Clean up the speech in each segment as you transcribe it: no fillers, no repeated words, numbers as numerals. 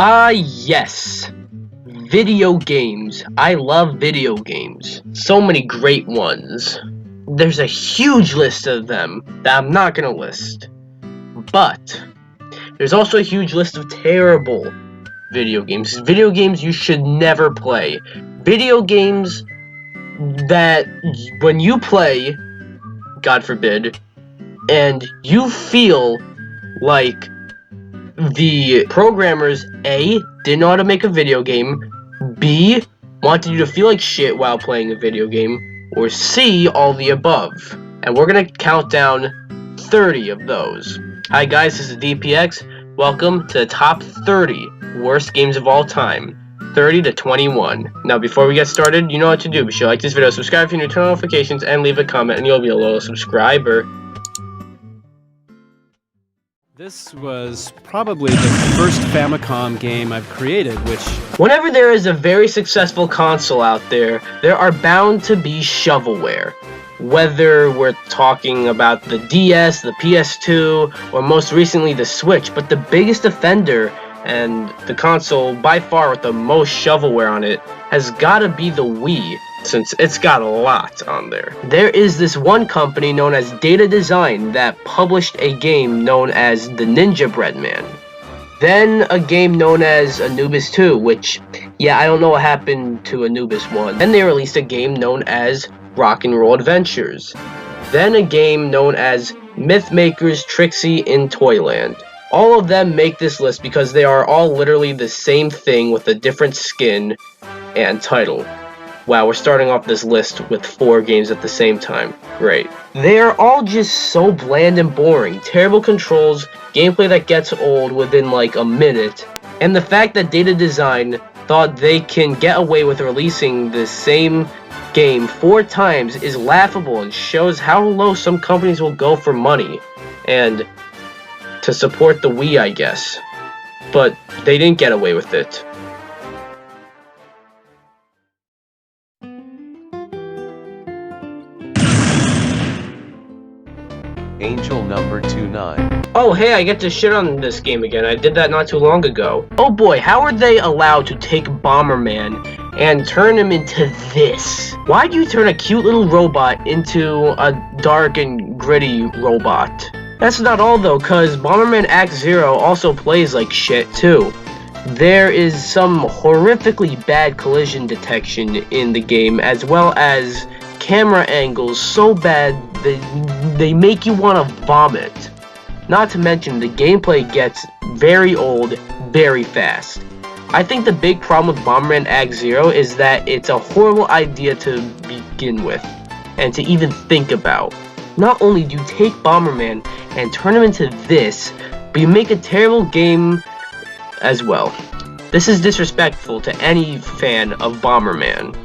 Yes. Video games. I love video games. So many great ones. There's a huge list of them that I'm not gonna list. But there's also a huge list of terrible video games. Video games you should never play. Video games that when you play, God forbid, and you feel like the programmers A, didn't know how to make a video game, B, wanted you to feel like shit while playing a video game, or C, all the above. And we're gonna count down 30 of those. Hi guys, this is DPX. Welcome to the top 30 worst games of all time. 30 to 21. Now before we get started, you know what to do. Be sure to like this video, subscribe if you're new, turn on notifications, and leave a comment, and you'll be a loyal subscriber. This was probably the first Famicom game I've created, which... Whenever there is a very successful console out there, there are bound to be shovelware. Whether we're talking about the DS, the PS2, or most recently the Switch, but the biggest offender and the console by far with the most shovelware on it has gotta be the Wii, since it's got a lot on there. There is this one company known as Data Design that published a game known as the Ninja Bread Man. Then a game known as Anubis 2, which, yeah, I don't know what happened to Anubis 1. Then they released a game known as Rock and Roll Adventures. Then a game known as Mythmakers Trixie in Toyland. All of them make this list because they are all literally the same thing with a different skin and title. Wow, we're starting off this list with 4 games at the same time. Great. They are all just so bland and boring. Terrible controls, gameplay that gets old within like a minute, and the fact that Data Design thought they can get away with releasing the same game 4 times is laughable and shows how low some companies will go for money and to support the Wii, I guess. But they didn't get away with it. Angel number 29. Oh hey, I get to shit on this game again. I did that not too long ago. Oh boy, how are they allowed to take Bomberman and turn him into this? Why do you turn a cute little robot into a dark and gritty robot? That's not all though, cause Bomberman Act Zero also plays like shit too. There is some horrifically bad collision detection in the game, as well as camera angles so bad they make you want to vomit. Not to mention, the gameplay gets very old very fast. I think the big problem with Bomberman Act Zero is that it's a horrible idea to begin with, and to even think about. Not only do you take Bomberman and turn him into this, but you make a terrible game as well. This is disrespectful to any fan of Bomberman.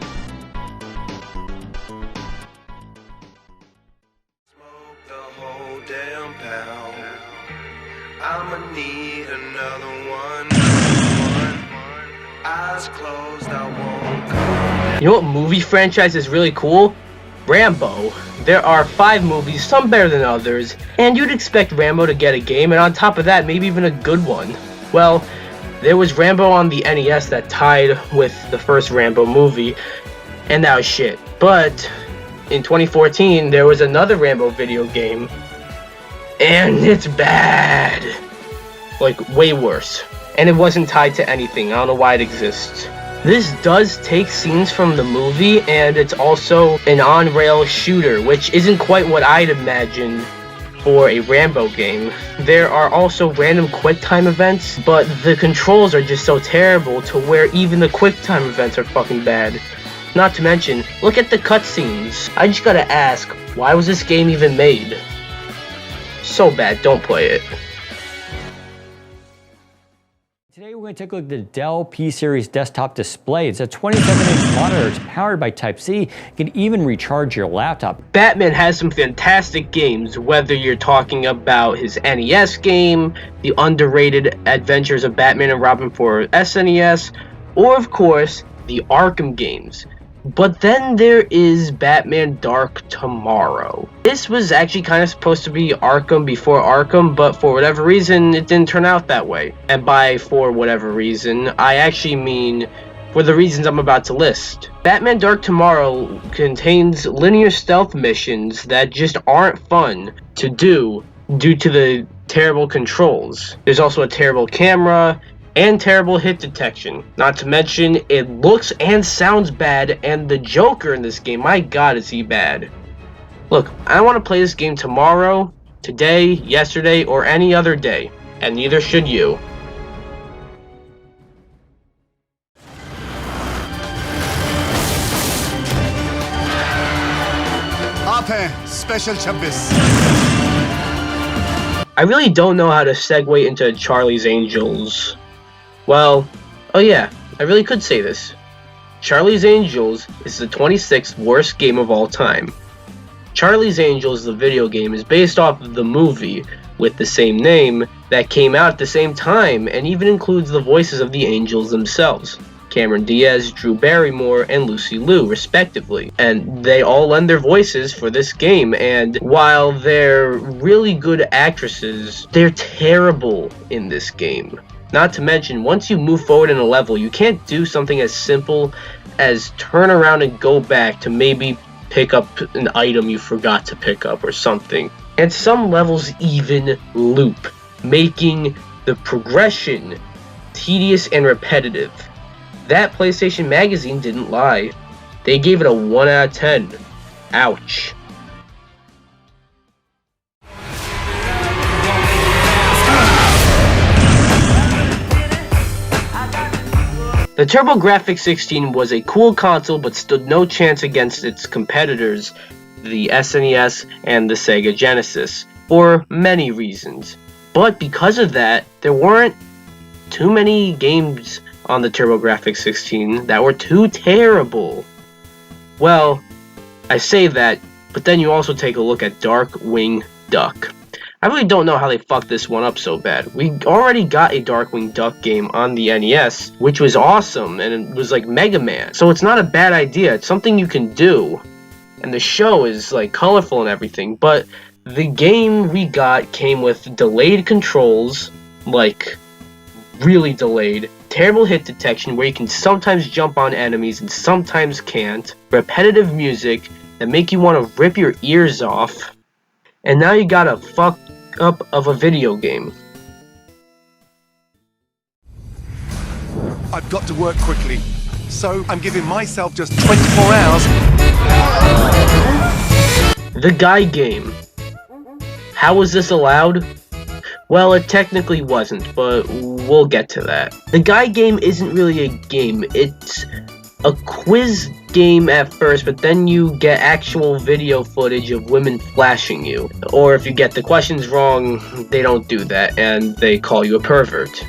I'ma need another one. Eyes closed, I won't come. You know what movie franchise is really cool? Rambo. There are 5 movies, some better than others, and you'd expect Rambo to get a game, and on top of that, maybe even a good one. Well, there was Rambo on the NES that tied with the first Rambo movie, and that was shit. But in 2014, there was another Rambo video game, and it's bad. Like, way worse. And it wasn't tied to anything. I don't know why it exists. This does take scenes from the movie, and it's also an on-rail shooter, which isn't quite what I'd imagine for a Rambo game. There are also random quick time events, but the controls are just so terrible to where even the quick time events are fucking bad. Not to mention, look at the cutscenes. I just gotta ask, why was this game even made? So bad, don't play it. Today we're going to take a look at the Dell P-Series desktop display. It's a 27-inch monitor. It's powered by Type-C. You can even recharge your laptop. Batman has some fantastic games, whether you're talking about his NES game, the underrated Adventures of Batman and Robin for SNES, or of course, the Arkham games. But then there is Batman Dark Tomorrow. This was actually kind of supposed to be Arkham before Arkham, but for whatever reason, it didn't turn out that way. And by for whatever reason, I actually mean for the reasons I'm about to list. Batman Dark Tomorrow contains linear stealth missions that just aren't fun to do due to the terrible controls. There's also a terrible camera and terrible hit detection. Not to mention, it looks and sounds bad, and the Joker in this game, my god is he bad. Look, I want to play this game tomorrow, today, yesterday, or any other day, and neither should you. Special Chabis. I really don't know how to segue into Charlie's Angels. Well, oh yeah, I really could say this. Charlie's Angels is the 26th worst game of all time. Charlie's Angels, the video game, is based off of the movie with the same name that came out at the same time and even includes the voices of the Angels themselves. Cameron Diaz, Drew Barrymore, and Lucy Liu, respectively. And they all lend their voices for this game, and while they're really good actresses, they're terrible in this game. Not to mention, once you move forward in a level, you can't do something as simple as turn around and go back to maybe pick up an item you forgot to pick up or something. And some levels even loop, making the progression tedious and repetitive. That PlayStation Magazine didn't lie. They gave it a 1 out of 10. Ouch. The TurboGrafx-16 was a cool console but stood no chance against its competitors, the SNES and the Sega Genesis, for many reasons. But because of that, there weren't too many games on the TurboGrafx-16 that were too terrible. Well, I say that, but then you also take a look at Darkwing Duck. I really don't know how they fucked this one up so bad. We already got a Darkwing Duck game on the NES, which was awesome, and it was like Mega Man. So it's not a bad idea, it's something you can do. And the show is like colorful and everything, but the game we got came with delayed controls, like really delayed, terrible hit detection where you can sometimes jump on enemies and sometimes can't, repetitive music that make you want to rip your ears off, and now you got a fuck up of a video game. I've got to work quickly, so I'm giving myself just 24 hours. The Guy game. How was this allowed? Well, it technically wasn't, but we'll get to that. The Guy game isn't really a game, it's a quiz game at first, but then you get actual video footage of women flashing you. Or if you get the questions wrong, they don't do that, and they call you a pervert.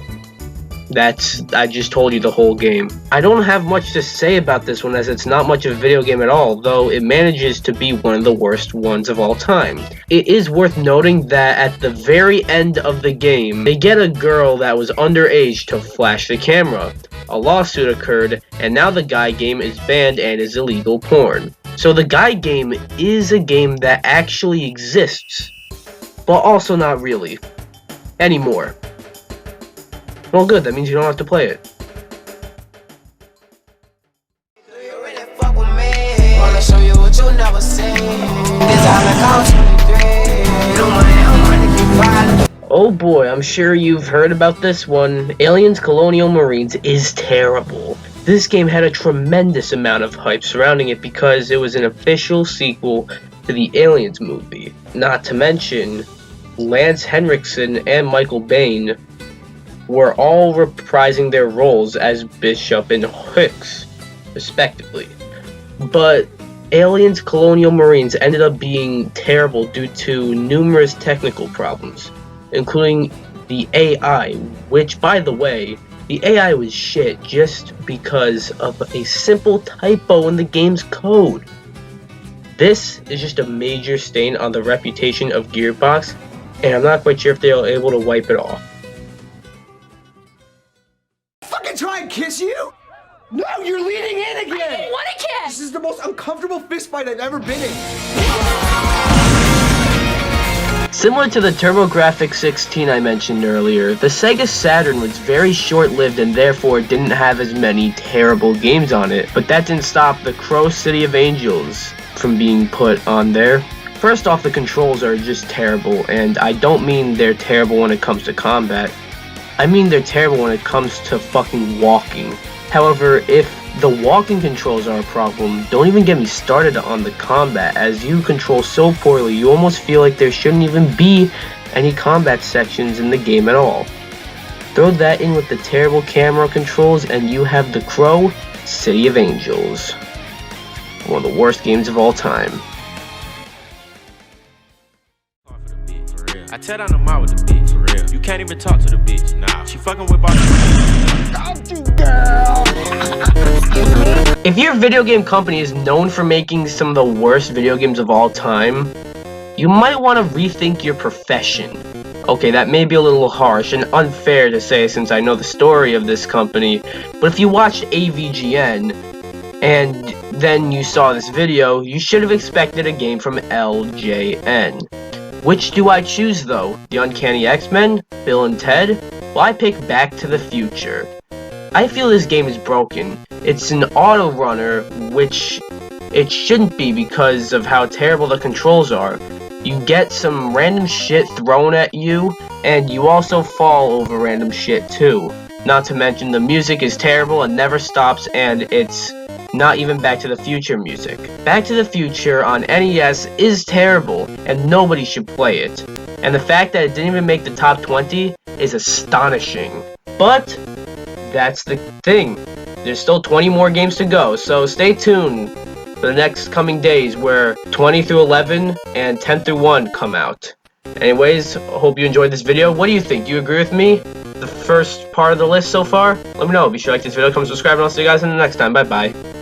I just told you the whole game. I don't have much to say about this one as it's not much of a video game at all, though it manages to be one of the worst ones of all time. It is worth noting that at the very end of the game, they get a girl that was underage to flash the camera. A lawsuit occurred, and now the Guy game is banned and is illegal porn. So the Guy game is a game that actually exists, but also not really. Anymore. Well, good, that means you don't have to play it. Oh boy, I'm sure you've heard about this one. Aliens Colonial Marines is terrible. This game had a tremendous amount of hype surrounding it because it was an official sequel to the Aliens movie. Not to mention, Lance Henriksen and Michael Biehn were all reprising their roles as Bishop and Hicks, respectively. But Aliens Colonial Marines ended up being terrible due to numerous technical problems, including the AI, which, by the way, the AI was shit just because of a simple typo in the game's code. This is just a major stain on the reputation of Gearbox, and I'm not quite sure if they're able to wipe it off. Fucking try and kiss you? No, you're leaning in again! I didn't want to kiss! This is the most uncomfortable fist fight I've ever been in. Similar to the TurboGrafx-16 I mentioned earlier, the Sega Saturn was very short-lived and therefore didn't have as many terrible games on it, but that didn't stop the Crow City of Angels from being put on there. First off, the controls are just terrible, and I don't mean they're terrible when it comes to combat. I mean they're terrible when it comes to fucking walking. However, if the walking controls are a problem, don't even get me started on the combat, as you control so poorly you almost feel like there shouldn't even be any combat sections in the game at all. Throw that in with the terrible camera controls and you have the Crow City of Angels. One of the worst games of all time. I tear down the mall with the bitch. For real. You can't even talk to the bitch. Nah. She fucking with Got you, girl. If your video game company is known for making some of the worst video games of all time, you might want to rethink your profession. Okay, that may be a little harsh and unfair to say since I know the story of this company, but if you watched AVGN and then you saw this video, you should have expected a game from LJN. Which do I choose though? The Uncanny X-Men? Bill and Ted? Well, I pick Back to the Future. I feel this game is broken. It's an auto runner, which it shouldn't be because of how terrible the controls are. You get some random shit thrown at you, and you also fall over random shit too. Not to mention the music is terrible and never stops, and it's not even Back to the Future music. Back to the Future on NES is terrible, and nobody should play it. And the fact that it didn't even make the top 20 is astonishing. But that's the thing. There's still 20 more games to go, so stay tuned for the next coming days where 20 through 11 and 10 through 1 come out. Anyways, hope you enjoyed this video. What do you think? Do you agree with me? The first part of the list so far? Let me know. Be sure to like this video, comment, subscribe, and I'll see you guys in the next time. Bye-bye.